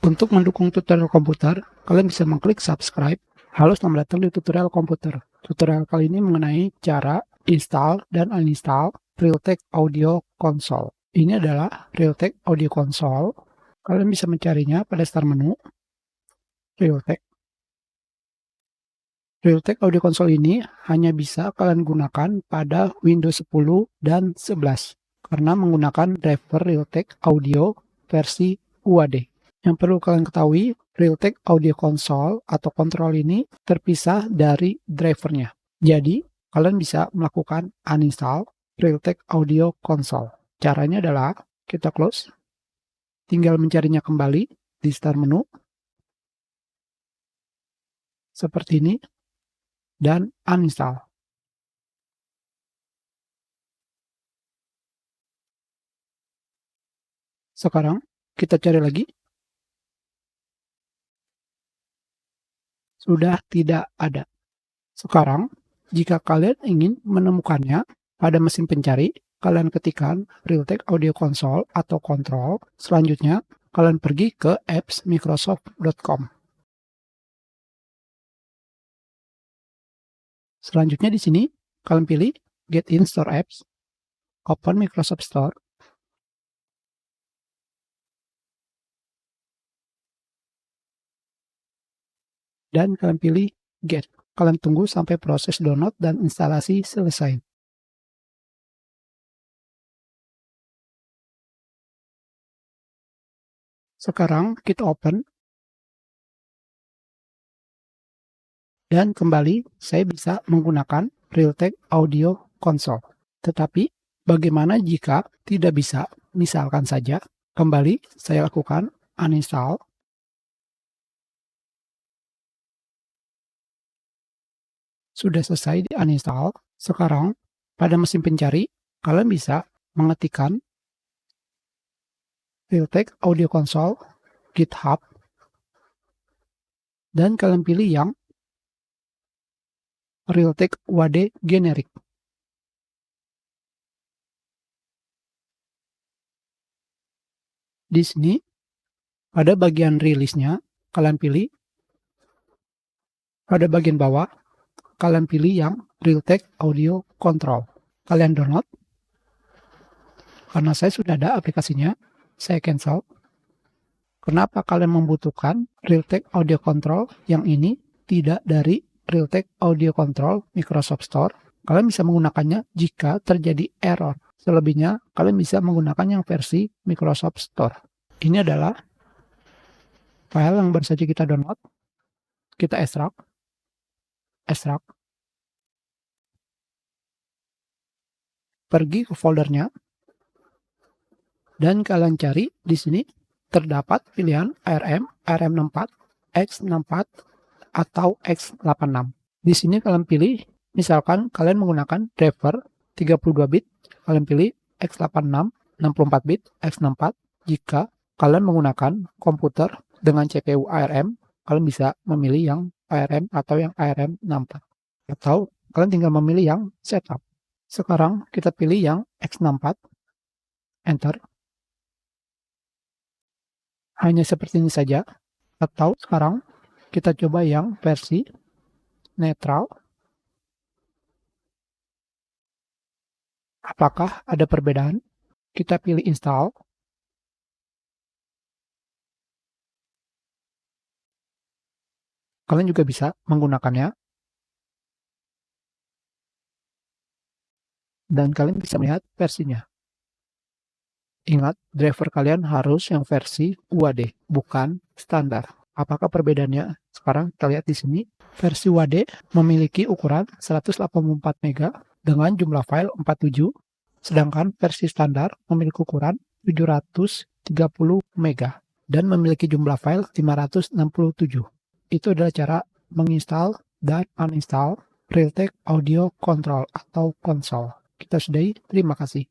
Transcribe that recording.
Untuk mendukung tutorial komputer, kalian bisa mengklik subscribe. Halo, selamat datang di tutorial komputer. Tutorial kali ini mengenai cara install dan uninstall Realtek Audio Console. Ini adalah Realtek Audio Console. Kalian bisa mencarinya pada start menu Realtek. Realtek Audio Console ini hanya bisa kalian gunakan pada Windows 10 dan 11 karena menggunakan driver Realtek Audio versi UAD. Yang perlu kalian ketahui, Realtek Audio Console atau kontrol ini terpisah dari drivernya. Jadi, kalian bisa melakukan uninstall Realtek Audio Console. Caranya adalah kita close, tinggal mencarinya kembali di start menu, seperti ini, dan uninstall. Sekarang, kita cari lagi. Sudah tidak ada. Sekarang, jika kalian ingin menemukannya pada mesin pencari, kalian ketikkan Realtek Audio Console atau kontrol. Selanjutnya, kalian pergi ke apps.microsoft.com. Selanjutnya di sini, kalian pilih Get in Store Apps, open Microsoft Store, dan kalian pilih Get. Kalian tunggu sampai proses download dan instalasi selesai. Sekarang kita open. Dan kembali saya bisa menggunakan Realtek Audio Console. Tetapi bagaimana jika tidak bisa? Misalkan saja, kembali saya lakukan uninstall. Sudah selesai di uninstall. Sekarang pada mesin pencari, kalian bisa mengetikkan Realtek Audio Console, GitHub, dan kalian pilih yang Realtek UAD Generic. Di sini, pada bagian rilisnya, kalian pilih. Pada bagian bawah, kalian pilih yang Realtek Audio Control. Kalian download. Karena saya sudah ada aplikasinya, saya cancel. Kenapa kalian membutuhkan Realtek Audio Control yang ini tidak dari Realtek Audio Control Microsoft Store? Kalian bisa menggunakannya jika terjadi error. Selebihnya, kalian bisa menggunakan yang versi Microsoft Store. Ini adalah file yang baru saja kita download. Kita extract. Pergi ke foldernya. Dan kalian cari di sini terdapat pilihan ARM, ARM64, X64, atau X86. Di sini kalian pilih, misalkan kalian menggunakan driver 32 bit, kalian pilih X86, 64 bit, X64. Jika kalian menggunakan komputer dengan CPU ARM, kalian bisa memilih yang ARM atau yang ARM64. Atau kalian tinggal memilih yang setup. Sekarang kita pilih yang X64, enter. Hanya seperti ini saja. Atau sekarang kita coba yang versi netral. Apakah ada perbedaan? Kita pilih install. Kalian juga bisa menggunakannya. Dan kalian bisa melihat versinya. Ingat, driver kalian harus yang versi UAD, bukan standar. Apakah perbedaannya? Sekarang kita lihat di sini. Versi UAD memiliki ukuran 184 MB dengan jumlah file 47, sedangkan versi standar memiliki ukuran 730 MB dan memiliki jumlah file 567. Itu adalah cara menginstal dan uninstall Realtek Audio Control atau konsol. Kita sudahi, terima kasih.